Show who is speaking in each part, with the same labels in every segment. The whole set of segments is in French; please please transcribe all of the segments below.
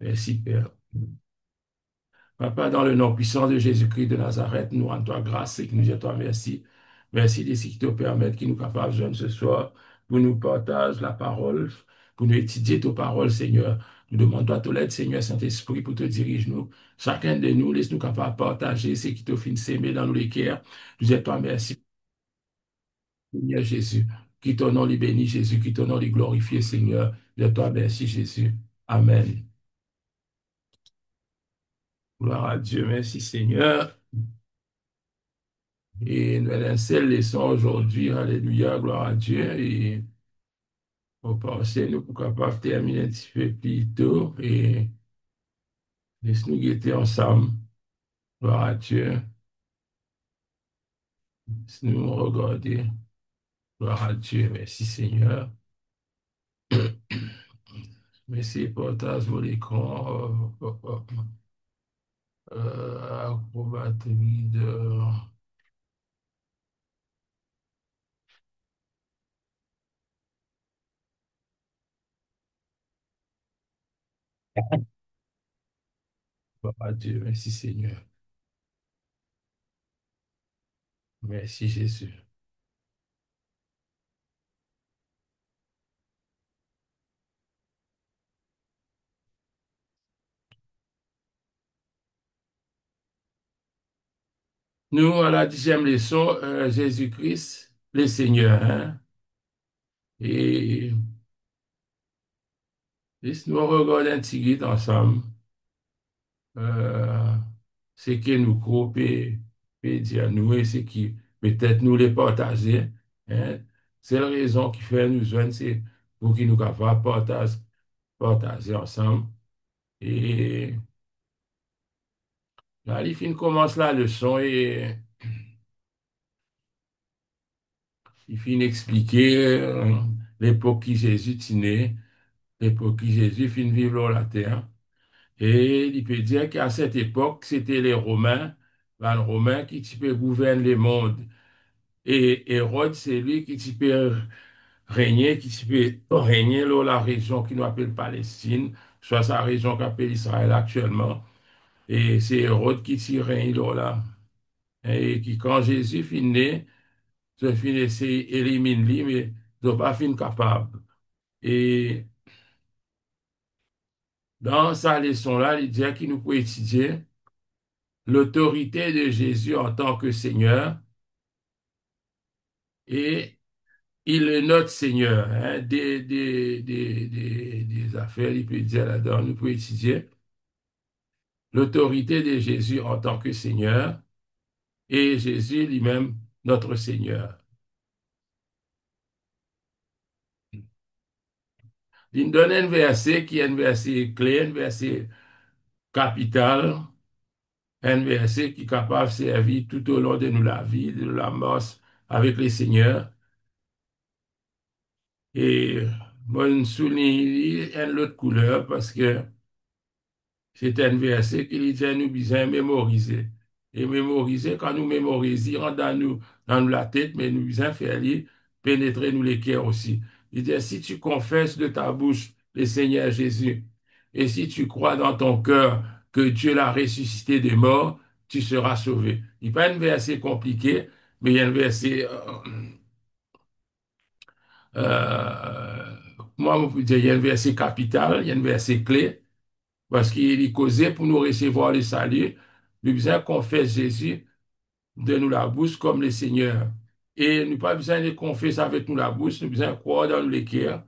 Speaker 1: Merci, Père. Papa, dans le nom puissant de Jésus-Christ de Nazareth, nous rendons toi grâce et que nous disons toi merci. Merci de ce qui te permettent, qui nous capables de ce soir, pour nous partager la parole, pour nous étudier ta parole, Seigneur. Nous demandons toi ton aide, Seigneur Saint-Esprit, pour te diriger nous. Chacun de nous, laisse-nous capables de partager ce qui te fait s'aimer dans nos cœurs. Nous disons toi merci, Seigneur Jésus. Qui ton nom les bénit, Jésus, qui ton nom les glorifie, Seigneur. De toi merci, Jésus. Amen. Gloire à Dieu. Merci, Seigneur. Et nous allons seule leçon aujourd'hui. Alléluia, gloire à Dieu. Et on pensait nous pour capable terminer un petit peu plus tôt. Et laisse-nous guetter ensemble. Gloire à Dieu. Laisse-nous regarder. Gloire à Dieu. Merci Seigneur. Merci pour ta sur l'écran. Acrobaterie de... Gloire à Dieu. Merci Seigneur. Merci Jésus. Nous, à la 10e leçon, Jésus-Christ, le Seigneur. Hein? Et laisse-nous regarder un petit guide ensemble. Euh, ce que nous groupes et dire nous et ce qui peut-être nous les partager. Hein. C'est la raison qui fait nous joindre, c'est pour qu'ils nous capables de partager ensemble. Et là, il fin commence la leçon et il fin expliquer l'époque qui Jésus est né, l'époque qui Jésus fin vivre sur la terre. Et il peut dire qu'à cette époque, c'était les Romains, les Romains qui gouvernent le monde. Et Hérode, c'est lui qui peut régner, qui peut régner dans la région qui nous appelle Palestine, soit sa région qu'on appelle Israël actuellement. Et c'est Hérode qui règne là. Et qui, quand Jésus finit, né, je finis élimine lui, mais ils n'ont pas fini capable. Et dans sa leçon là, il dit qu'il nous peut étudier l'autorité de Jésus en tant que Seigneur et il est notre Seigneur. Hein, des affaires, il peut dire là-dedans, nous pouvons étudier l'autorité de Jésus en tant que Seigneur et Jésus lui-même notre Seigneur. Il nous donne un verset qui est un verset clé, un verset capital, un verset qui est capable de servir tout au long de nous la vie, de la mort avec le Seigneur. Et moi, je souligne une autre couleur parce que c'est un verset qui dit nous besoin mémoriser. Et mémoriser, quand nous mémorisons, rentre dans nous la tête, mais nous besoin faire lui pénétrer nous les cœurs aussi. Il dit, si tu confesses de ta bouche le Seigneur Jésus, et si tu crois dans ton cœur que Dieu l'a ressuscité des morts, tu seras sauvé. Il n'est pas un verset compliqué, mais il y a un verset, moi, je peux dire, il y a un verset capital, il y a un verset clé, parce qu'il est causé pour nous recevoir le salut. Nous besoin confesse Jésus de nous la bouche comme le Seigneur. Et nous pas besoin de confesser avec nous la bouche, nous besoin de croire dans le cœur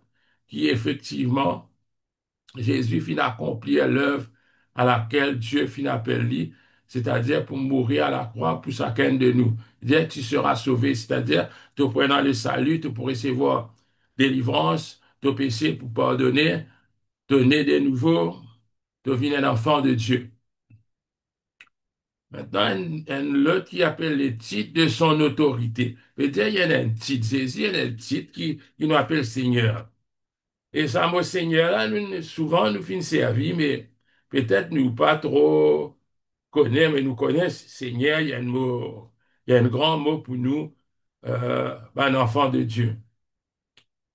Speaker 1: qui effectivement Jésus finit accomplir l'œuvre à laquelle Dieu finit appelé lui, c'est-à-dire pour mourir à la croix pour chacun de nous. Dire tu seras sauvé, c'est-à-dire tu prenant le salut, tu pourras recevoir délivrance, ton péché pour pardonner, te naître de nouveau, devenir un enfant de Dieu. Maintenant, l'autre qui appelle les titres de son autorité. Peut-être il y a un titre, Jésus, il y a un titre qui nous appelle Seigneur. Et ça, mot Seigneur, là, nous, souvent, nous finissons servir, mais peut-être nous pas trop connaissons, mais nous connaissons Seigneur, il y a un mot, il y a un grand mot pour nous, un enfant de Dieu.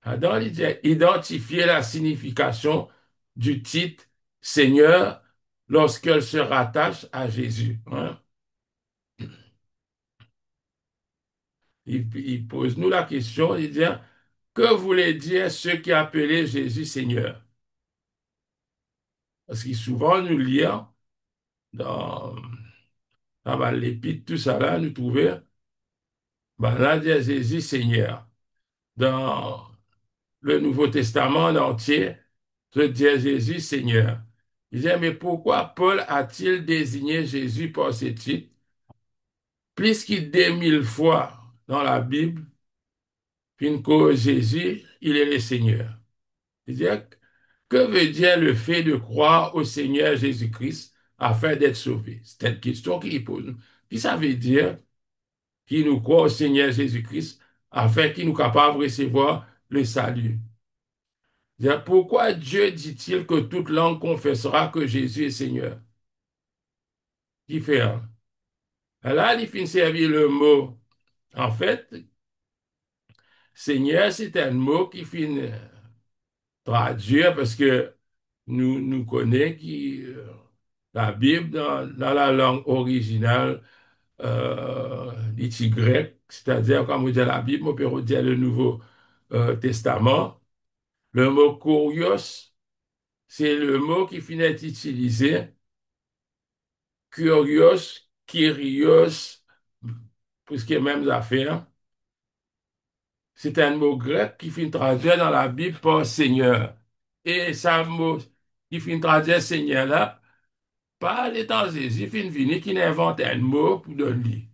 Speaker 1: Adam, il dit identifier la signification du titre Seigneur lorsqu'elle se rattache à Jésus. Hein. Il pose nous la question, il dit, que voulait dire ceux qui appelaient Jésus Seigneur? Parce que souvent nous lisons dans, dans l'Épître, tout ça là, nous trouvons, ben là, dit Jésus Seigneur. Dans le Nouveau Testament en entier, je dis Jésus Seigneur. Il dit, mais pourquoi Paul a-t-il désigné Jésus par ce titre? Plus qu'il dit 1000 fois dans la Bible, puis que Jésus, il est le Seigneur. Il dit, que veut dire le fait de croire au Seigneur Jésus-Christ afin d'être sauvé? C'est une question qu'il pose. Puis ça veut dire qu'il nous croit au Seigneur Jésus-Christ afin qu'il nous capable de recevoir le salut. Pourquoi Dieu dit-il que toute langue confessera que Jésus est Seigneur? Qui fait un? Là, il finit servir le mot. En fait, Seigneur, c'est un mot qui finit traduire parce que nous connaissons qui, la Bible dans la langue originale, dit grec, c'est-à-dire, comme on dit la Bible, on peut dire le Nouveau Testament. Le mot kurios, c'est le mot qui finit d'être utilisé curios, kyrios, pour ce qui est même affaire. C'est un mot grec qui finit traduit dans la Bible par Seigneur. Et ça mot qui finit traduit Seigneur là, pas les temps Jésus, finit venir qui invente un mot pour donner.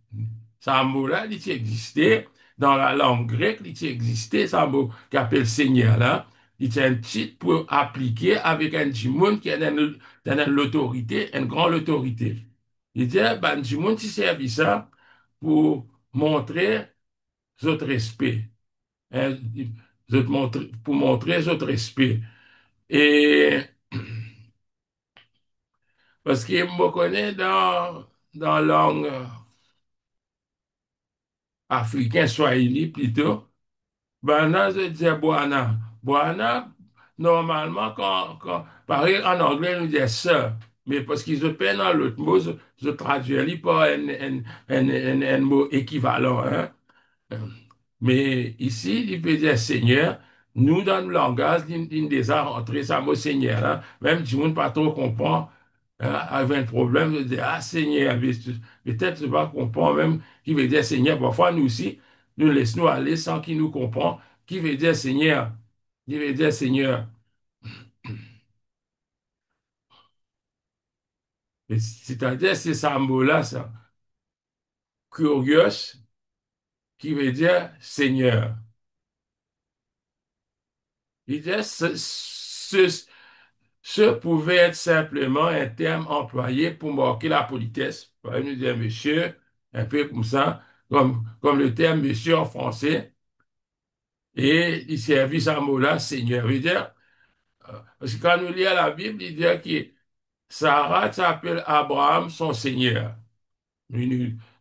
Speaker 1: Ce mot-là, il existait dans la langue grecque, il existait, ce mot qui appelle Seigneur là. Il est un titre pour appliquer avec un djimoun qui a l'autorité, une grande autorité. Il dit, ben, djimoun, qui servi ça pour montrer votre respect. Hein, pour montrer votre respect. Et parce qu'il me connaît dans la langue africaine, swahili plutôt, Bana, je dis Boana. Boana, normalement, pareil, en anglais, nous dit sir. Mais parce qu'ils se peine dans l'autre mot, je traduis par un mot équivalent. Hein. Mais ici, il peut dire Seigneur. Nous, dans le langage, il déjà rentré ça mot Seigneur. Hein. Même si on ne pas trop comprend, hein, avec un problème, je dis, ah Seigneur, mais peut-être je ne pas comprendre même qui veut dire Seigneur. Parfois, nous aussi, nous laissons aller sans qu'il nous comprend qui veut dire Seigneur. Qui veut dire Seigneur. C'est-à-dire, c'est ça mot-là, ça. Curious, qui veut dire Seigneur. Il dit, ce pouvait être simplement un terme employé pour marquer la politesse. Par exemple, nous dire monsieur, un peu comme ça, comme le terme monsieur en français, et il servit ce mot-là, Seigneur. Il veut dire, parce que quand nous lisons la Bible, il dit que Sarah s'appelle Abraham son Seigneur.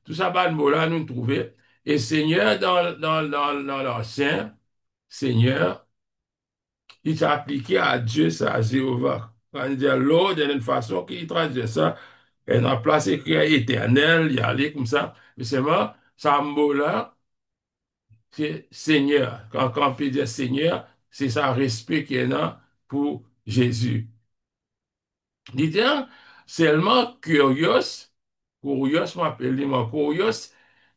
Speaker 1: Tout ça, bas de mot-là, nous le trouvons. Et Seigneur, dans l'Ancien, Seigneur, il s'est appliqué à Dieu, ça, à Jéhovah. Quand il dit Lord, d'une façon qu'il traduit ça, et en place écrit éternel, il y allait comme ça. Mais c'est moi, ça mot-là, c'est Seigneur. Quand on peut dire Seigneur, c'est ça respect qu'il y a pour Jésus. Il dit, hein, seulement curios, m'appelle moi curios,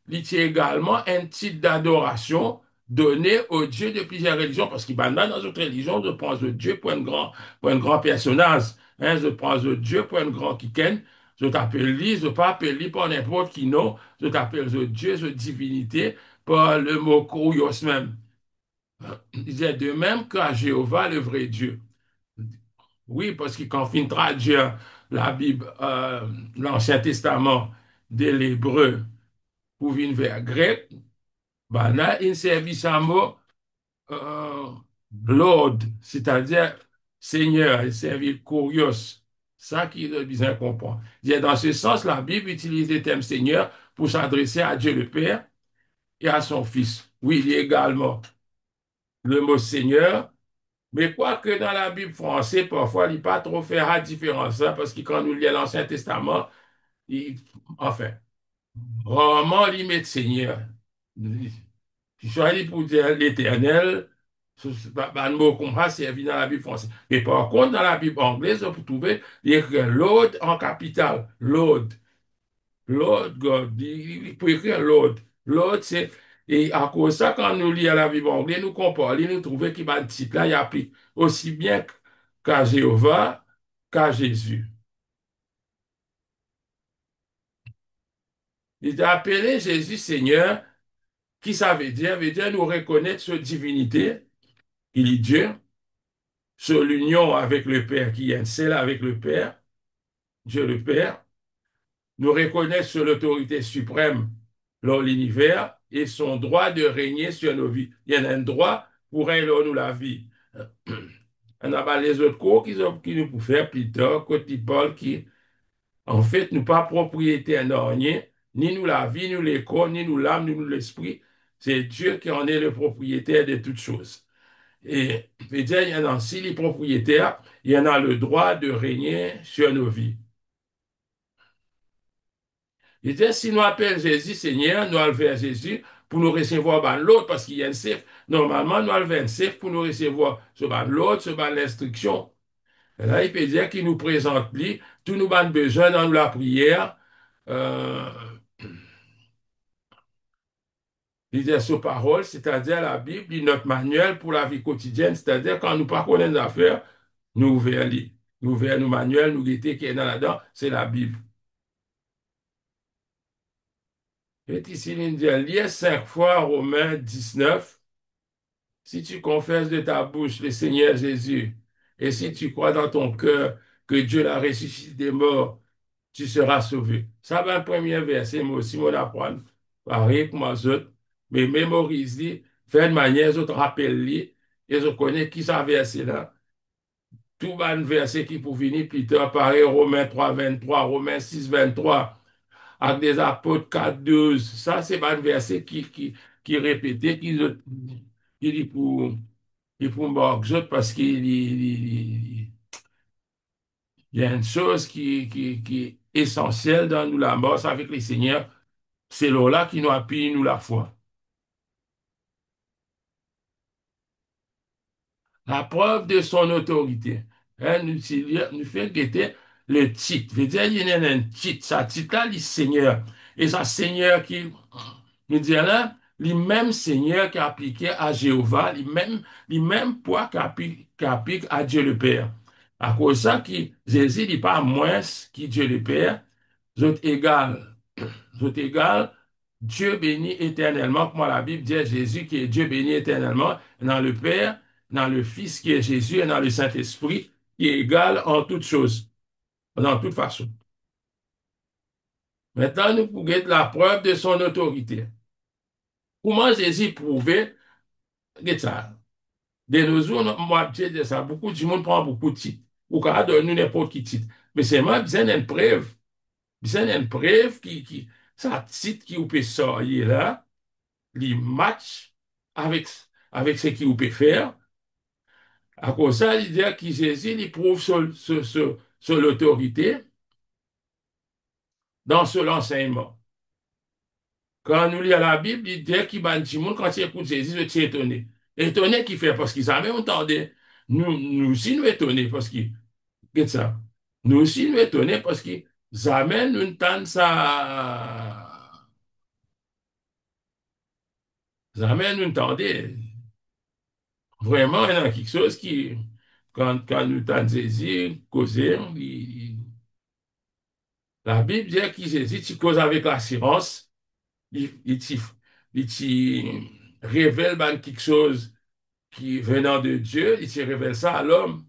Speaker 1: il est également un titre d'adoration donné au Dieu de plusieurs religions, parce qu'il y a dans d'autres religions, je prends le Dieu pour un grand personnage, hein, je prends le Dieu pour un grand quiken, je t'appelle lui, je ne pas appeler lui par n'importe qui nom, je t'appelle le Dieu, je divinité, par le mot kurios même. Il dit de même qu'à Jéhovah, le vrai Dieu. Oui, parce que quand on traduit la Bible, l'Ancien Testament de l'hébreu pour venir vers grec, ben là, il servait un mot euh, Lord, c'est-à-dire Seigneur, il servait kurios. Ça qui est besoin de comprendre. Dans ce sens, la Bible utilise le terme Seigneur pour s'adresser à Dieu le Père et à son Fils. Oui, il y a également le mot Seigneur Mais quoique dans la Bible française, parfois, il n'est pas trop faire la différence, hein, parce que quand nous lisons l'Ancien Testament, il, enfin, rarement il met Seigneur. Si choisis pour dire l'Éternel, un mot comme ça, c'est évident dans la Bible française. Mais par contre, dans la Bible anglaise, vous trouvez il écrit Lord en capital. Lord. Lord God. Il peut écrire Lord. Lord, c'est. Et à cause de ça, quand nous lisons la Bible anglaise, nous comparons, nous trouvons qu'il y a un titre là, il applique aussi bien qu'à Jéhovah qu'à Jésus. Il a appelé Jésus Seigneur, qui ça veut dire? Ça veut dire nous reconnaître sa divinité, il est Dieu, sur l'union avec le Père, qui est celle avec le Père, Dieu le Père, nous reconnaître sur l'autorité suprême dans l'univers et son droit de régner sur nos vies. Il y a un droit pour régner nous la vie. On a pas les autres cours qui nous pour faire plus tard, côté Paul, qui, en fait, nous pas propriétaires de rien, ni nous la vie, ni les corps, ni nous l'âme, ni nous l'esprit. C'est Dieu qui en est le propriétaire de toutes choses. Et, je veux dire, il y en a, si les propriétaires, il y en a le droit de régner sur nos vies. Il dit, si nous appelons Jésus Seigneur, nous allons vers Jésus pour nous recevoir par l'autre, parce qu'il y a un chef. Normalement, nous allons vers un chef pour nous recevoir sur l'autre, sur l'instruction. Et là, il peut dire qu'il nous présente lui, tous nous avons besoin dans la prière. Euh, il dit sur parole, c'est-à-dire la Bible, il est notre manuel pour la vie quotidienne, c'est-à-dire quand nous ne connaissons pas les affaires, nous ouvrons lui. Nous ouvrons nos manuels, nous guetter qui est dans là-dedans, c'est la Bible. Et ici, il dit, lis 5 fois Romains 19. Si tu confesses de ta bouche le Seigneur Jésus, et si tu crois dans ton cœur que Dieu l'a ressuscité des morts, tu seras sauvé. Ça va un premier verset, moi aussi, mon apprendre. Pareil pour moi, autres. Mais mémorise-le, fais de manière, les autres rappellent-le, et je connais qui ça verset là. Tout va un verset qui pour venir plus tard, pareil, Romains 3, 23, Romains 6, 23, avec des apôtres 4, 12. Ça, c'est pas un verset qui est répété, qui dit pour il faut me parce qu'il y a une chose qui est essentielle dans nous, la mort avec les seigneurs, c'est là qui nous appuie, nous, la foi. La preuve de son autorité. Hein, nous fait guetter le titre. Veut dire, il y a un titre. Ça titre là, le Seigneur. Et ça, Seigneur qui, nous dit là, le même Seigneur qui a appliqué à Jéhovah, le même poids qui applique à Dieu le Père. À cause de ça, qui, Jésus n'est pas moins que Dieu le Père, vous êtes égal. Vous êtes égal. Dieu béni éternellement, comme la Bible dit, Jésus qui est Dieu béni éternellement, dans le Père, dans le Fils qui est Jésus et dans le Saint-Esprit, qui est égal en toutes choses, dans toute façon. Maintenant, nous pouvons être la preuve de son autorité. Comment Jésus prouvait, regarde ça. De nos jours, moi, je dis ça, beaucoup de monde prend beaucoup de titres. Ou quand donne n'importe qui titre. Mais c'est moi, besoin d'une preuve. Besoin d'une preuve ça titre qui vous peut sortir là, les matchs avec ce qu'il peut faire. À cause de ça, il dit que Jésus, il prouve sur l'autorité dans son enseignement. Quand nous lisons la Bible, il dit qu'il y a des gens, quand ils écoutent Jésus, ils sont étonnés. Étonnés qu'il fait parce qu'ils jamais entendu. Nous aussi, nous étonnés parce qu'ils, qu'est-ce ça? Nous aussi, nous étonnés parce qu'ils jamais nous entendent ça. Jamais nous entendons. Vraiment, il y a quelque chose qui, quand nous entendons Jésus causer, la Bible dit que Jésus, tu causes avec l'assurance, il t'y révèle ben, quelque chose qui venant de Dieu, il te révèle ça à l'homme.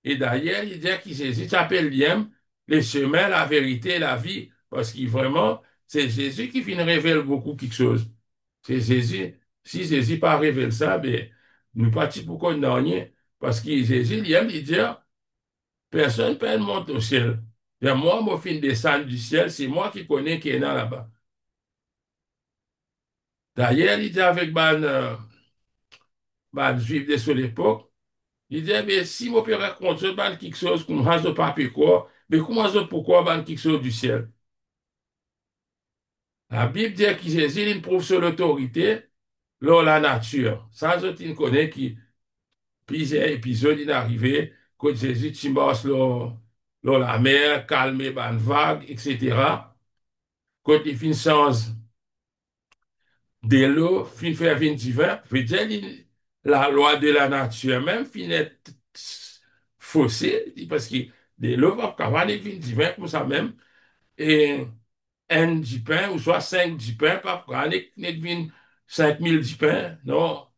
Speaker 1: Et d'ailleurs, il dit que Jésus t'appelle bien les chemins, la vérité et la vie, parce que vraiment, c'est Jésus qui vient révéler beaucoup quelque chose. C'est Jésus. Si Jésus pas révèle ça, ben, nous partons pour qu'on n'en rien. Parce que Jésus, il aime il dit, personne ne peut monter au ciel. Et moi, mon fin descendre du ciel, c'est moi qui connais qui est là là-bas. D'ailleurs, il dit avec ban juif de son époque, Il dit, mais si mon père raconte ban quelque chose comme ça, pas quoi, mais comment ça, pourquoi ban quelque chose du ciel? La Bible dit que Jésus, il prouve sur l'autorité, dans la nature. Ça, je connais qui, plusieurs épisodes, il est arrivé, quand Jésus, tu marches dans la mer, calmer ban vague, etc. Quand il fait change de l'eau, fin faire vin divin, veut dire, la loi de la nature même, fin être faussée, parce que de l'eau va pas de vin divin comme ça même, et un du pain, ou soit cinq du pain, pas prendre, vin 5000 du pain, non.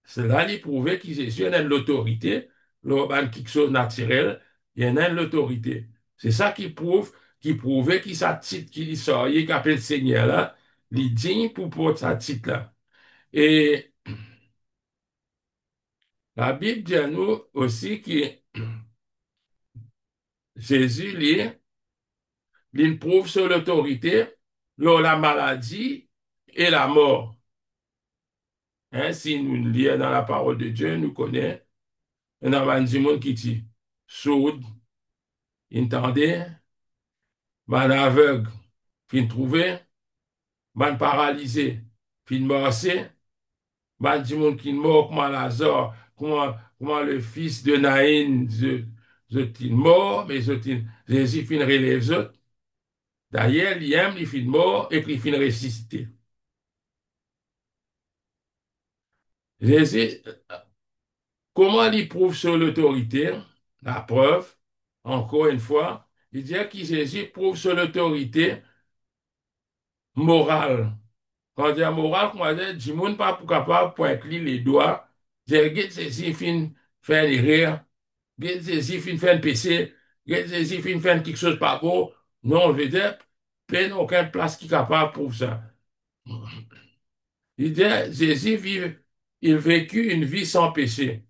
Speaker 1: Cela lui prouvait que Jésus a l'autorité, quelque chose naturel, il y en a l'autorité. C'est ça qui prouvait qu'il sa titre, qu'il sortait, qu'il appelle Seigneur là, il digne pour porter sa titre là. Et la Bible dit à nous aussi que Jésus, il prouve sur l'autorité, la maladie et la mort. Hein, si nous lisons dans la parole de Dieu, nous connaissons un avant du monde qui dit sourd, entendez, man aveugle, fin trouvé, man paralysé, fin marché, man du monde qui mort, comment Lazare, comment le fils de Naïn, je mort, mais Jésus fin relève autres. D'ailleurs, il aime, il fin mort, et puis il fin ressuscité. Jésus, comment il prouve sur l'autorité? La preuve, encore une fois, il dit que Jésus prouve sur l'autorité morale. Quand on dit morale, on dit, du monde pas pour capable pointer les doigts, dire, regarde Jésus fin faire une erreur, regarde Jésus fin faire un péché, regarde Jésus fin faire quelque chose pas bon. Non, on veut dire, peine aucune place qui est capable pour ça. Il dit, Jésus il vécut une vie sans péché.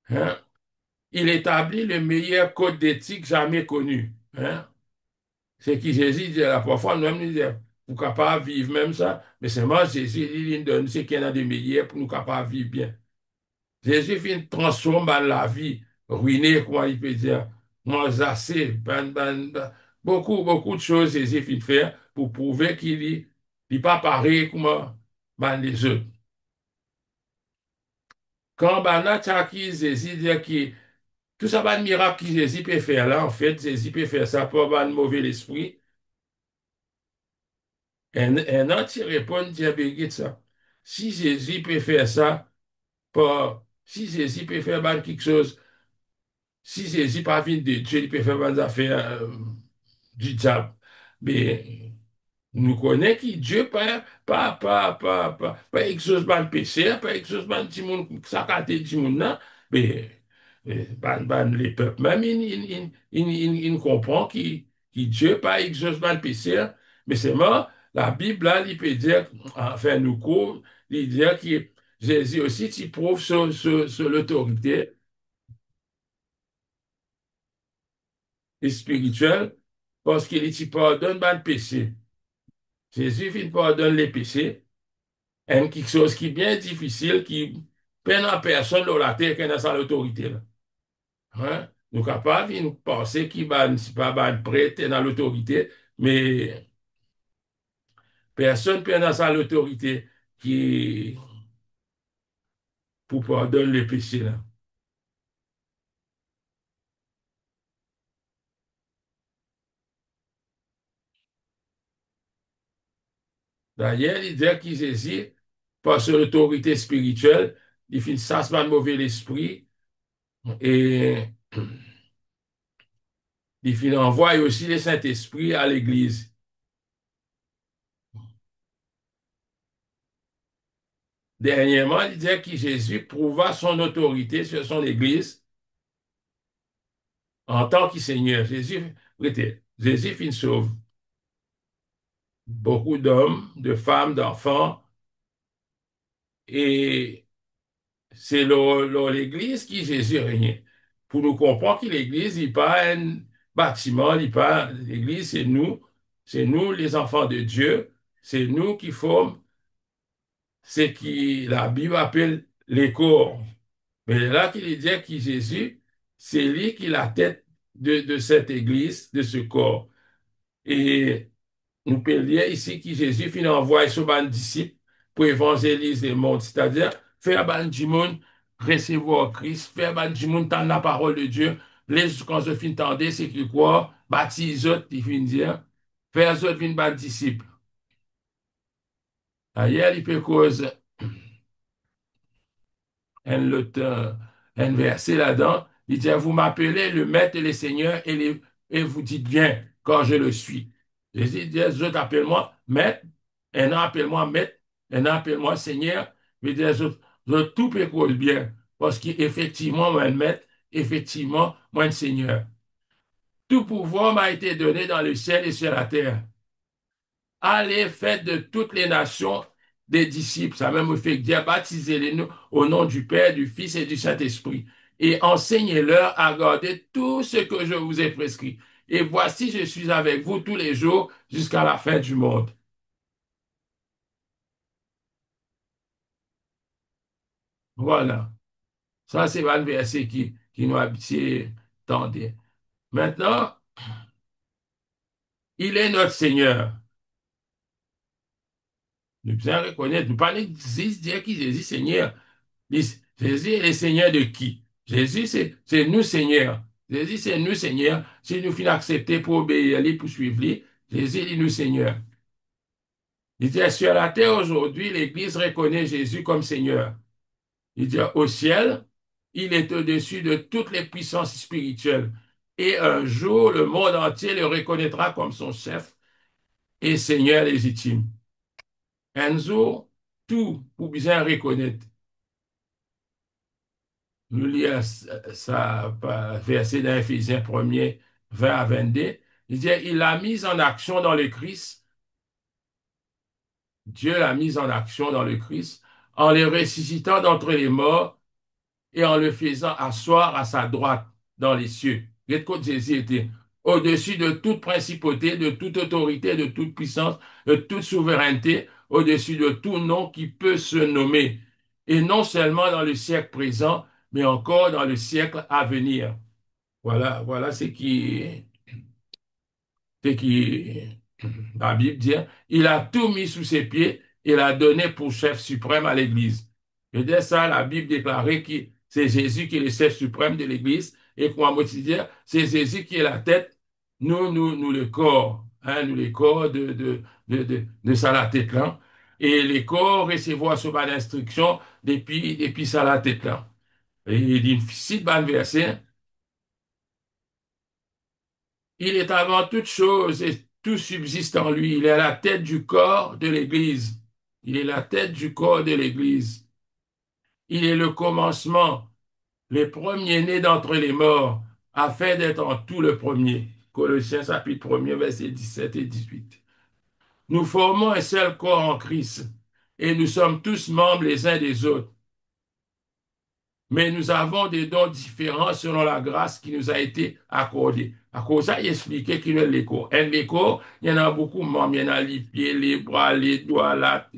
Speaker 1: Hein? Il établit le meilleur code d'éthique jamais connu. Hein? C'est qui Jésus dit, parfois, nous-mêmes, nous disons, pour capable vivre même ça, mais seulement Jésus, il nous donne ce qu'il y en a de meilleur pour nous capables de vivre bien. Jésus vient transformer la vie, ruiner, comment il peut dire, assez, beaucoup, beaucoup de choses Jésus vient faire pour prouver qu'il n'est pas pareil comme les autres. Quand on a qui Jésus dit que tout ça, va de miracle que Jésus peut faire là, en fait, Jésus peut faire ça pour un mauvais esprit. Un anti-répond, dit, ben, ça. Si Jésus peut faire ça, si Jésus peut faire quelque chose, si Jésus pas venu de Dieu, il peut faire des affaires du diable. Mais nous connaissons que Dieu pas exauce le péché, pas exauce le monde, ça a du monde, non. Mais les peuples, même, ils comprennent que Dieu pas exauce le péché, mais c'est moi, la Bible, là, il peut dire, enfin, nous court, il dit que Jésus aussi, il prouve sur l'autorité spirituelle parce qu'il te pardonne le péché. Jésus, il pardonne les péchés. Et quelque chose qui est bien difficile, qui peine en personne dans la terre qui est dans sa autorité. Là. Hein? Nous sommes capables de penser qu'il n'est pas prêtre dans l'autorité, mais personne peut dans sa autorité qui pour pardonner les péchés. Là. D'ailleurs, il dit que Jésus, par son autorité spirituelle, il fait ça, c'est pas de mauvais esprit, et il envoie aussi le Saint-Esprit à l'Église. Dernièrement, il disait que Jésus prouva son autorité sur son Église en tant que Seigneur. Jésus fit sauve beaucoup d'hommes, de femmes, d'enfants, et c'est l'Église qui Jésus régnait. Pour nous comprendre que l'Église n'est pas un bâtiment, l'Église, c'est nous les enfants de Dieu, c'est nous qui formons ce qui la Bible appelle les corps. Mais là qu'il dit que Jésus, c'est lui qui est la tête de cette église, de ce corps. Et nous pouvons lire ici que Jésus finit envoyer sur ses disciples pour évangéliser le monde, c'est-à-dire faire ban du monde recevoir Christ, faire ban du monde dans la parole de Dieu. Les quand je finis entendre, c'est que quoi? Baptise autres, il finit dire, faire autres venir ban disciples. Ailleurs, il peut cause un verset là-dedans. Il dit, vous m'appelez le maître et le seigneur et vous dites bien quand je le suis. Jésus dit, je t'appelle-moi maître, et non appelle-moi maître, et non appelle-moi seigneur. Mais dit, je tout peut cause bien, parce qu'effectivement, moi, un maître, effectivement, moi, un seigneur. Tout pouvoir m'a été donné dans le ciel et sur la terre. Allez, faites de toutes les nations des disciples. Ça même fait dire, baptisez-les au nom du Père, du Fils et du Saint-Esprit. Et enseignez-leur à garder tout ce que je vous ai prescrit. Et voici, je suis avec vous tous les jours jusqu'à la fin du monde. Voilà. Ça, c'est un verset qui nous habitue tant. Maintenant, il est notre Seigneur. Nous devons reconnaître, nous parlons de dire qui Jésus Seigneur. Jésus est le Seigneur de qui? Jésus, c'est nous Seigneur. Jésus, c'est nous Seigneur. Si nous finissons accepter pour obéir, lui, pour suivre lui, Jésus est nous Seigneur. Il dit, sur la terre aujourd'hui, l'Église reconnaît Jésus comme Seigneur. Il dit, au ciel, il est au-dessus de toutes les puissances spirituelles. Et un jour, le monde entier le reconnaîtra comme son chef et Seigneur légitime. Un jour, tout pour bien reconnaître. Nous lisons ça, verset dans Éphésiens 1er, 20 à 22. Il dit, il l'a mise en action dans le Christ. Dieu l'a mise en action dans le Christ en le ressuscitant d'entre les morts et en le faisant asseoir à sa droite dans les cieux. Regardez quoi Jésus était au-dessus de toute principauté, de toute autorité, de toute puissance, de toute souveraineté, au-dessus de tout nom qui peut se nommer. Et non seulement dans le siècle présent, mais encore dans le siècle à venir. Voilà ce qui la Bible dit, il a tout mis sous ses pieds et l'a donné pour chef suprême à l'Église. Et dès ça, la Bible déclarait que c'est Jésus qui est le chef suprême de l'Église et qu'on va dire, c'est Jésus qui est la tête, nous le corps, hein, nous les corps de ça la tête là. Et les corps recevoir sur ma instruction depuis ça la tête là. Et il dit, cite le verset, il est avant toute chose et tout subsiste en lui. Il est la tête du corps de l'Église. Il est la tête du corps de l'Église. Il est le commencement, le premier-né d'entre les morts, afin d'être en tout le premier. Colossiens chapitre 1er, versets 17 et 18. Nous formons un seul corps en Christ et nous sommes tous membres les uns des autres. Mais nous avons des dons différents selon la grâce qui nous a été accordée. À cause de ça, il expliquait qu'il y a l'écho. Et l'écho, il y en a beaucoup de membres. Il y en a les pieds, les bras, les doigts, là.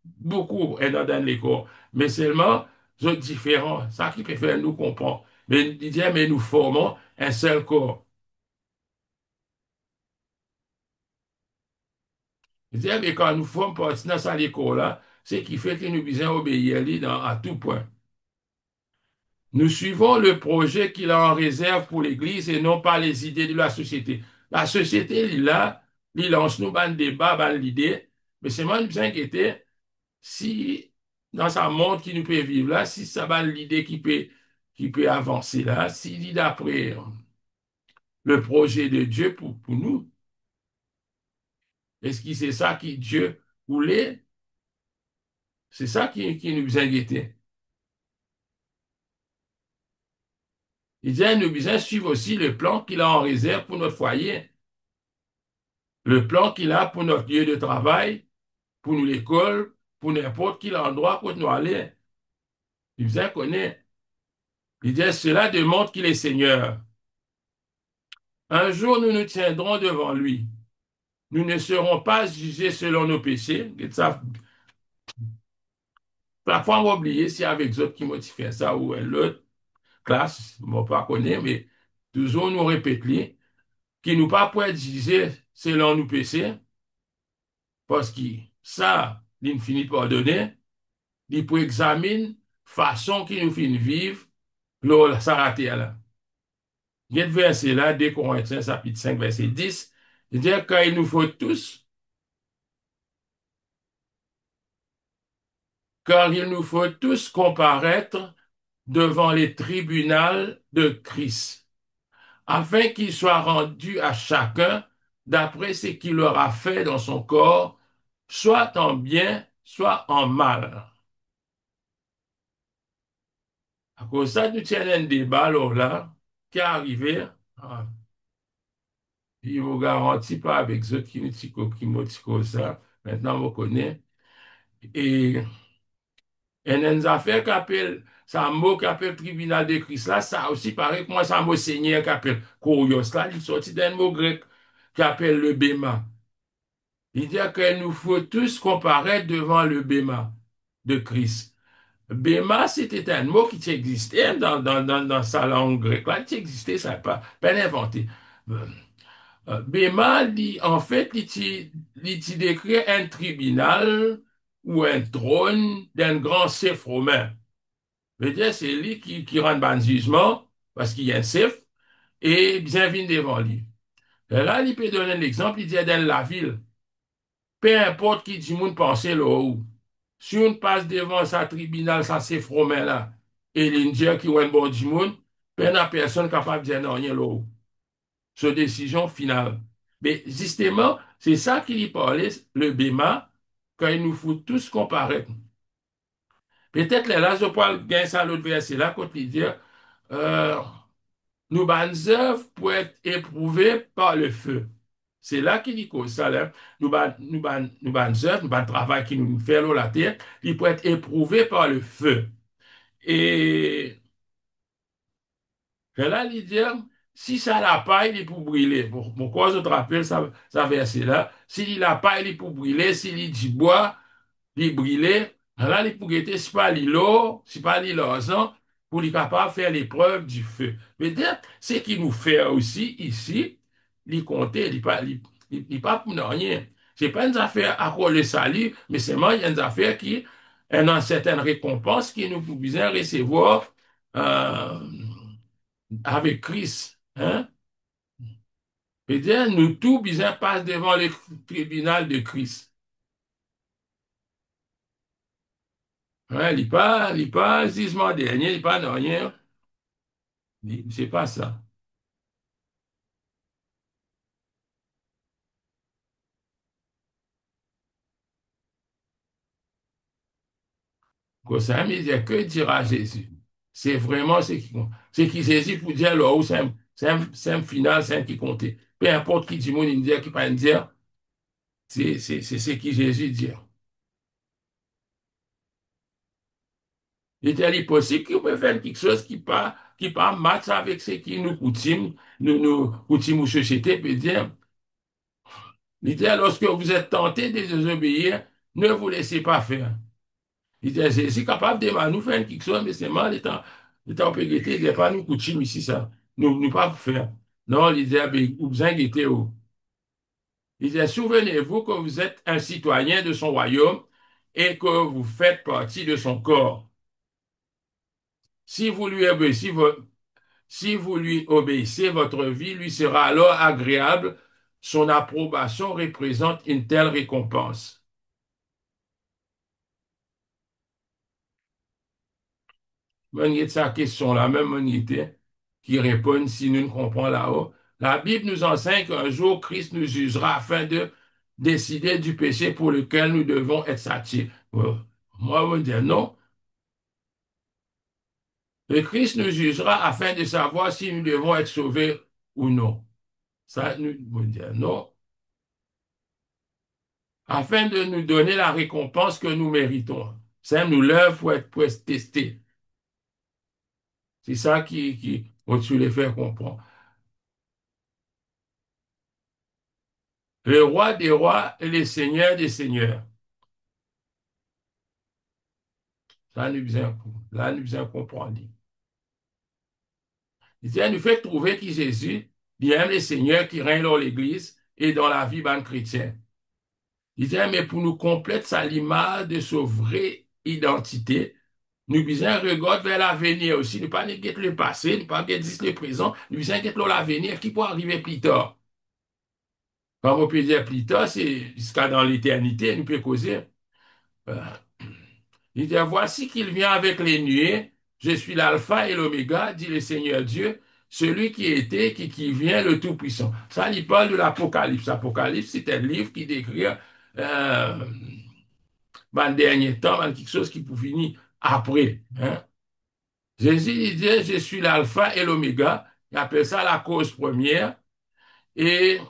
Speaker 1: Beaucoup est dans l'écho. Mais seulement, c'est différent. Ça qui peut faire nous comprendre. Mais il dit, mais nous formons un seul corps. Il dit, mais quand nous formons partie dans ça l'écho là, c'est qui fait que nous devons obéir à lui à tout point. Nous suivons le projet qu'il a en réserve pour l'Église et non pas les idées de la société. La société, il lance nous un débat, ban l'idée, mais c'est moi qui nous inquiéter si, dans sa monde qui nous peut vivre là, si ça va l'idée qui peut avancer là, s'il dit d'après le projet de Dieu pour nous, est-ce que c'est ça qui Dieu voulait? C'est ça qui nous inquiéter. Il dit, nous devons suivre aussi le plan qu'il a en réserve pour notre foyer. Le plan qu'il a pour notre lieu de travail, pour nous l'école, pour n'importe quel endroit où nous aller. Il vous connaît. Il dit, cela démontre qu'il est Seigneur. Un jour, nous nous tiendrons devant lui. Nous ne serons pas jugés selon nos péchés. parfois, on va oublier si avec d'autres qui m'ont fait ça ou l'autre classe, on pas connaître, mais toujours nous répéter, qui nous pas pour dire selon nous péché, parce que ça, l'infini pardonné, il peut examiner façon qui nous fait vivre, là, ça raté là. Il y a un verset là, 2 Corinthiens, chapitre 5 verset 10, il dit qu'il nous faut tous, car il nous faut tous comparaître devant les tribunaux de Christ, afin qu'il soit rendu à chacun d'après ce qu'il aura fait dans son corps, soit en bien, soit en mal. À cause de ça, nous tiens un débat alors là, qui est arrivé, ah, il vous garantit pas avec ceux qui m'ont dit ça, maintenant on connaît, et une affaire qu'appelle, ça mot qu'appelle tribunal de Christ là, ça aussi paraît que moi, ça mot seigneur qu'appelle Kurios là, il sorti d'un mot grec qu'appelle le Béma. Il dit que nous faut tous comparaître devant le Béma de Christ. Béma, c'était un mot qui existait dans sa langue grecque. Là, qui existait, ça n'a pas inventé. Béma, en fait, il décrit un tribunal ou un trône d'un grand chef romain. Je veux dire, c'est lui qui rend ban jugement parce qu'il y a un chef et bien vient devant lui. Et là, il peut donner un exemple, il dit dans la ville. Peu importe qui du monde pense là haut. Si on passe devant sa tribunal, ça c'est froment là, et l'Indien qui est bon du monde, personne capable de dire non, rien là haut. C'est décision finale. Mais justement, c'est ça qu'il y parlait, le BEMA, quand il nous faut tous comparer. Peut-être là, je parle bien ça l'autre verset là, quand il dit, euh, nos bonnes œuvres pour être éprouvées par le feu. C'est là qu'il dit que ça, là, nous bonnes œuvres, nous bonnes travail qui nous fait là, la terre, il peut être éprouvé par le feu. Et là, il dit, si ça n'a pas, il est pour brûler. Pourquoi je te rappelle ça verset là? S'il n'a pas, il est pour brûler. S'il dit bois, il brûler. Là, il pour guetter, c'est pas l'îlot, c'est pas l'argent, pour lui capable de faire l'épreuve du feu. Mais dire, ce qu'il nous fait aussi ici, il compter, il pas pour rien. C'est pas une affaire à quoi le salut, mais c'est moi, il y a une affaire qui, une certaine récompense qui nous pouvons recevoir, euh, avec Christ. Hein? Et dire, nous tous, bien, passe devant le tribunal de Christ. Hein? Il pas jugement dernier, il pas de rien. C'est pas ça. Ça me dit, que dira Jésus? C'est vraiment ce qui compte. C'est qui Jésus pour dire là où c'est un final, c'est un qui comptait. Peu importe qui dit mon dire, qui pas dire, c'est ce qui Jésus dit. Il est possible qu'il peut faire quelque chose qui pas match avec ce qui nous coutume, nous coutume ou société peut dire. Il dit, lorsque vous êtes tenté de désobéir, ne vous laissez pas faire. Il dit, c'est capable de nous faire quelque chose, mais c'est mal, l'état pégueté, il dit, pas nous coutume ici, ça. Nous pas faire. Non, il dit, ah, ben, vous inquiétez, oh. Il dit, souvenez-vous que vous êtes un citoyen de son royaume et que vous faites partie de son corps. Si vous lui obéissez, si vous lui obéissez, votre vie lui sera alors agréable. Son approbation représente une telle récompense. Manier sa question là, même manier qui répond si nous ne comprenons là-haut. La Bible nous enseigne qu'un jour Christ nous jugera afin de décider du péché pour lequel nous devons être châtiés. Moi, je veux dire non. Le Christ nous jugera afin de savoir si nous devons être sauvés ou non. Ça, nous devons dire non. Afin de nous donner la récompense que nous méritons. Ça nous l'œuvre pour être testé. C'est ça qui au-dessus les faire comprendre. Le roi des rois et le seigneur des seigneurs. Là, nous besoin comprendre. Il dit, nous fait trouver que Jésus, il aime le Seigneur qui règne dans l'Église et dans la vie ban chrétienne. Il dit, mais pour nous complète sa l'image de sa vraie identité, nous besoin regarder vers l'avenir aussi. Nous pas guetter le passé, nous pas guetter le présent, nous besoin guetter l'avenir qui pourra arriver plus tard. Comme on peut dire plus tard, c'est jusqu'à dans l'éternité, nous peut causer. Euh, Il dit, voici qu'il vient avec les nuées. Je suis l'alpha et l'oméga, dit le Seigneur Dieu, celui qui était, qui vient, le Tout-Puissant. Ça, il parle de l'Apocalypse. L'Apocalypse, c'est un livre qui décrit dans le dernier temps, dans quelque chose qui peut finir après. Hein. Jésus il dit, je suis l'alpha et l'oméga. Il appelle ça la cause première. Et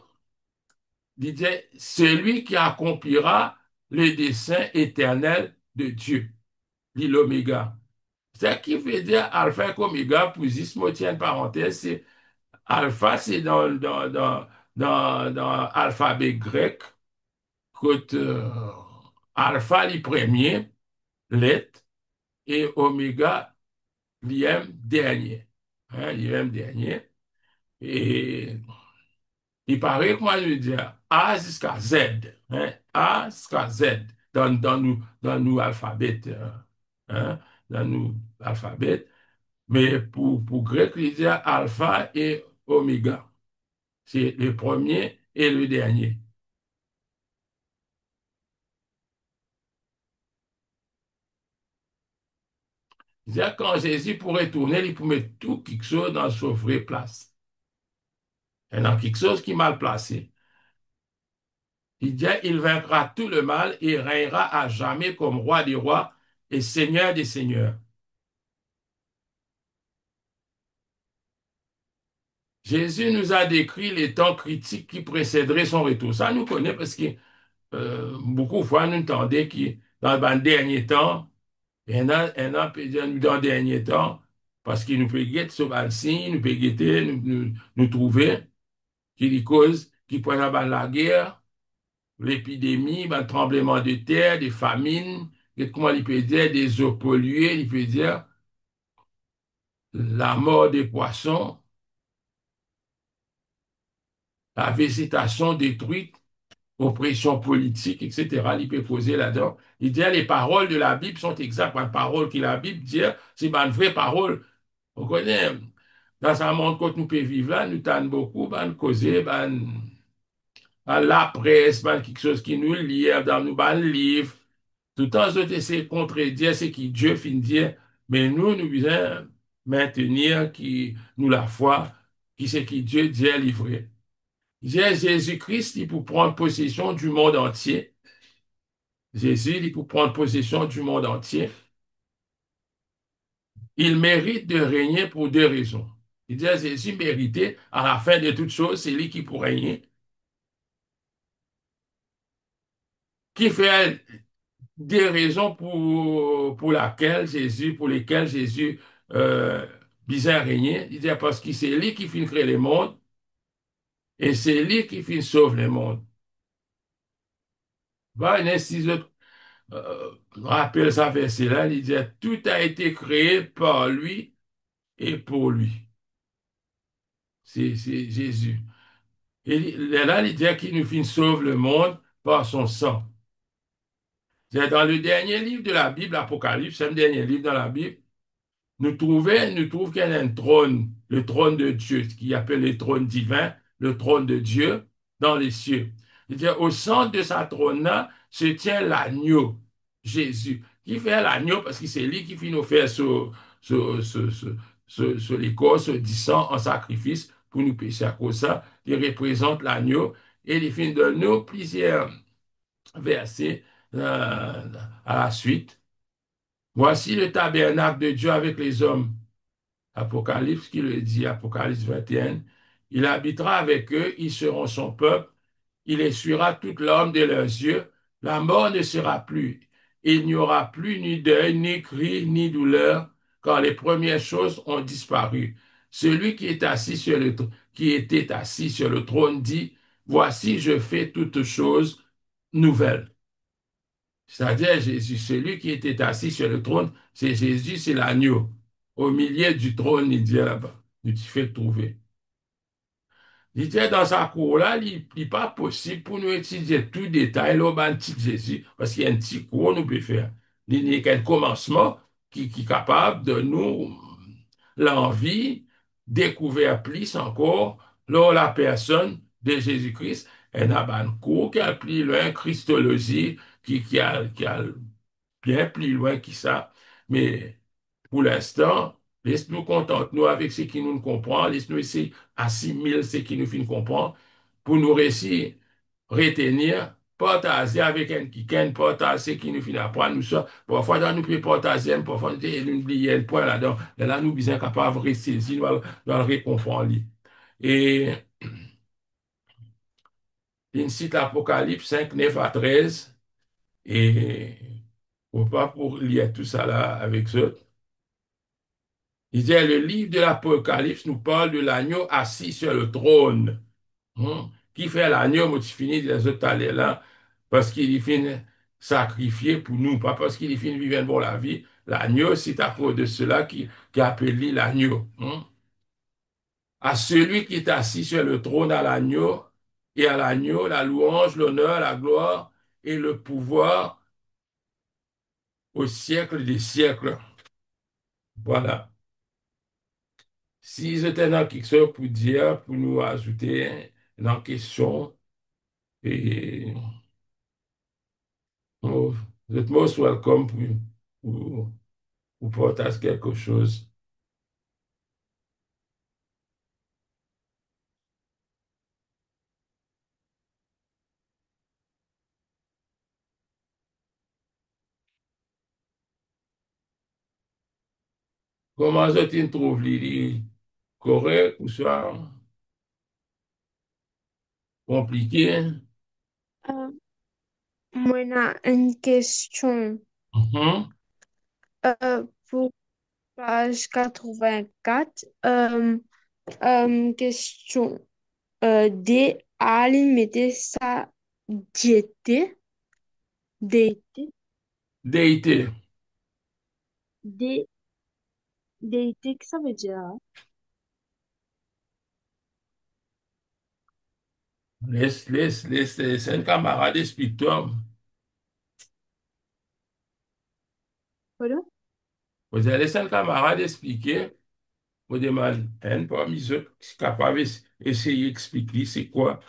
Speaker 1: il dit, celui qui accomplira le dessein éternel de Dieu, dit l'oméga. C'est qui veut dire alpha et oméga, pour juste me tiens une parenthèse, c'est alpha, c'est dans l'alphabet grec, que alpha, le premier, lettre, et oméga, l'IM dernier. Hein, l'IM dernier. Et il paraît que moi, je veux dire A jusqu'à Z. Hein, A jusqu'à Z dans nous alphabet. Hein, dans nous alphabet. Mais pour grec, il dit alpha et oméga. C'est le premier et le dernier. Il dit quand Jésus pourrait tourner, il pourrait mettre tout quelque chose dans sa vraie place. Et dans quelque chose qui est mal placé. Il dit, il vaincra tout le mal et régnera à jamais comme roi des rois et seigneur des seigneurs. Jésus nous a décrit les temps critiques qui précéderaient son retour. Ça, nous connaît parce que beaucoup de fois, nous entendons que dans le dernier temps, un an peut dire nous dans le dernier temps, parce qu'il nous peut guetter ce signe, nous peut guetter, nous trouver, qui les cause, qui prennent la guerre, l'épidémie, ben, tremblement de terre, des famines, et comment il peut dire, des eaux polluées, il peut dire la mort des poissons, la végétation détruite, oppression politique, etc. Il peut poser là-dedans. Il dit, les paroles de la Bible sont exactes. Les paroles que la Bible dit, c'est une vraie parole. On connaît, dans ce monde que nous pouvons vivre là, nous t'en beaucoup, ben, causer, la presse, ben, quelque chose qui nous lie, dans nous, ben, livre. Tout le temps, autres essaient de contredire ce que Dieu finit de dire, mais nous devons maintenir qui, nous la foi, qui c'est que Dieu dit est livré. Jésus-Christ, il pour prendre possession du monde entier. Jésus, il pour prendre possession du monde entier. Il mérite de régner pour deux raisons. Il dit à Jésus méritait, à la fin de toutes choses, c'est lui qui pour régner. Qui fait des raisons pour lesquelles Jésus disait régner. Il dit parce que c'est lui qui finit créer le monde et c'est lui qui finit sauve le monde. Bah, si rappelle ça verset-là, il dit tout a été créé par lui et pour lui. C'est Jésus. Et là, il dit qu'il nous finit sauve le monde par son sang. C'est dans le dernier livre de la Bible, l'Apocalypse, c'est le dernier livre dans la Bible, nous trouvons qu'il y a un trône, le trône de Dieu, ce qu'il appelle le trône divin, le trône de Dieu dans les cieux. C'est-à-dire, au centre de sa trône-là se tient l'agneau, Jésus, qui fait l'agneau parce que c'est lui qui finit nous faire les corps, ce sang en sacrifice pour nous pécher à cause de ça. Il représente l'agneau et il finit de nous plusieurs versets à la suite. Voici le tabernacle de Dieu avec les hommes. Apocalypse qui le dit, Apocalypse 21. Il habitera avec eux, ils seront son peuple, il essuiera toute larme de leurs yeux, la mort ne sera plus. Il n'y aura plus ni deuil, ni cri, ni douleur, car les premières choses ont disparu. Celui qui était assis sur le trône dit, Voici, je fais toutes choses nouvelles. C'est-à-dire Jésus, celui qui était assis sur le trône, c'est Jésus, c'est l'agneau. Au milieu du trône, il dit là-bas, il fait trouver. Il était dans sa cour là, il n'est pas possible pour nous étudier tout détail, là, ben, petit Jésus, parce qu'il y a un petit cours nous peut faire. Il n'y a qu'un commencement qui est capable de nous l'envie, découvrir plus encore, là, la personne de Jésus-Christ, et n'a pas un cours qui a plus loin, Christologie, qui a bien plus loin que ça. Mais pour l'instant, laisse-nous contenter nous avec ce qui nous comprend, laisse-nous essayer assimiler ce qui nous fait comprendre pour nous réussir, retenir, partager avec un qui partager ce qui nous fait apprendre. Nous sommes, parfois, nous pouvons partager, parfois, nous oublions un point là-dedans. Et là, nous sommes capables de ressaisir, nous le réconfort. Et il cite l'Apocalypse 5 9 à 13. Et faut pas pour lire tout ça là avec eux. Il disait, le livre de l'Apocalypse nous parle de l'agneau assis sur le trône. Qui fait l'agneau, moi, tu finis les autres aller là, parce qu'il est fin sacrifié pour nous, pas parce qu'il est fin vivre pour la vie. L'agneau, c'est à cause de cela qui appelle l'agneau. À celui qui est assis sur le trône, à l'agneau, et à l'agneau, la louange, l'honneur, la gloire et le pouvoir au siècle des siècles. Voilà. Si j'étais dans quelque chose pour dire, pour nous ajouter une question, et oh, vous êtes most welcome pour, pour partager quelque chose. Comment je trouve l'idée correct ou soit compliqué?
Speaker 2: Euh, Moi, j'ai une question
Speaker 1: Mhm.
Speaker 2: pour page 84. Question D. Ali mettait sa diété. Déité.
Speaker 1: Déité.
Speaker 2: Dé, déité, que ça veut dire? Hein?
Speaker 1: Laisse un camarade explique-toi.
Speaker 2: Voilà.
Speaker 1: Vous allez laisser un camarade expliquer. Vous demandez un parmi eux qui est capable d'essayer d'expliquer c'est quoi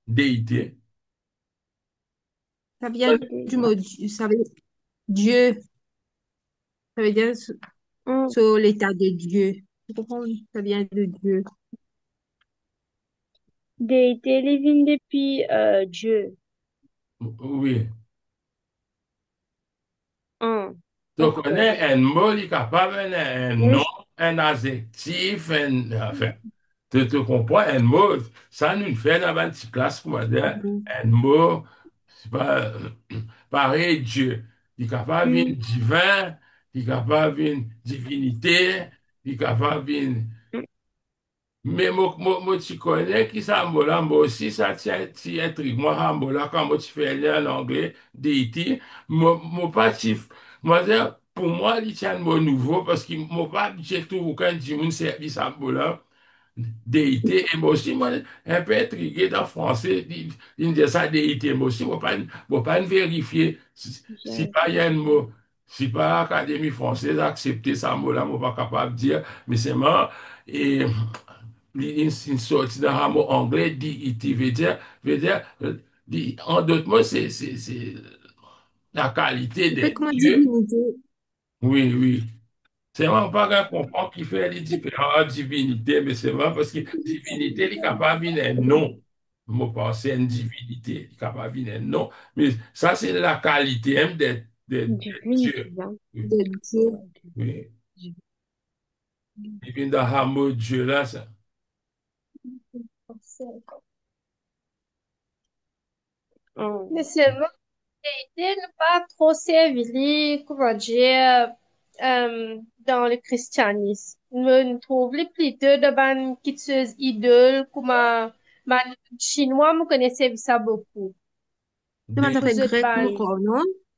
Speaker 1: déité.
Speaker 2: Ça vient du mot ça veut dire Dieu. Ça veut dire sur l'état de Dieu. Tu comprends? Ça vient de Dieu. Déité, les vignes depuis Dieu.
Speaker 1: Oui.
Speaker 2: Ah,
Speaker 1: Tu
Speaker 2: d'accord.
Speaker 1: connais un mot, il est capable, un nom,
Speaker 2: Yes.
Speaker 1: un adjectif, enfin, tu comprends, un mot, ça nous fait dans une petite classe, comment dire,
Speaker 2: Mhm.
Speaker 1: un mot, c'est pas, pareil, Dieu. Il est capable d'une divin, il est capable d'une divinité, il est capable d'une mais moi, tu connais qui ça, moi aussi, ça tient, intrigue. Moi, quand moi, tu fais lire en anglais, deity, moi, pas, moi, pour moi, il tient un mot nouveau parce que moi, pas, j'ai tout aucun du monde service à déité, et moi aussi, moi, un peu intrigué dans le français, il me dit ça, déité, moi aussi, moi, pas vérifier si pas il y a un mot, si pas l'Académie française a accepté ça, mot-là, moi, pas capable de dire, mais c'est moi, et une sortie dans un mot anglais, deity, veut dire, en d'autres mots, c'est la qualité
Speaker 2: C'est
Speaker 1: des
Speaker 2: comme une
Speaker 1: dieux.
Speaker 2: divinité.
Speaker 1: Oui, oui. C'est vraiment pas qu'on comprend qui fait les différentes divinités, mais c'est vraiment parce que divinité, il est capable de un nom. Moi, penser à une divinité, il est capable de un nom. Mais ça, c'est la qualité même des
Speaker 2: Divinité,
Speaker 1: dieux.
Speaker 2: hein,
Speaker 1: Oui,
Speaker 2: de Dieu.
Speaker 1: oui. Il vient dans un mot Dieu là, ça.
Speaker 2: Mais seulement, été ne pas trop servi, comment dire, dans le christianisme. Je trouve les plutôt de ban kitscheuse idole, comme man chinois, me connaissait ça beaucoup.
Speaker 1: Des,
Speaker 2: Comment ça fait grec, mon corps, non?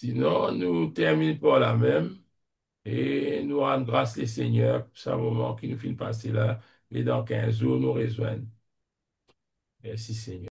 Speaker 1: Sinon, nous terminons par la même et nous rendons grâce les Seigneur pour ce moment qui nous fait passer là et dans 15 jours nous rejoignent. Merci Seigneur.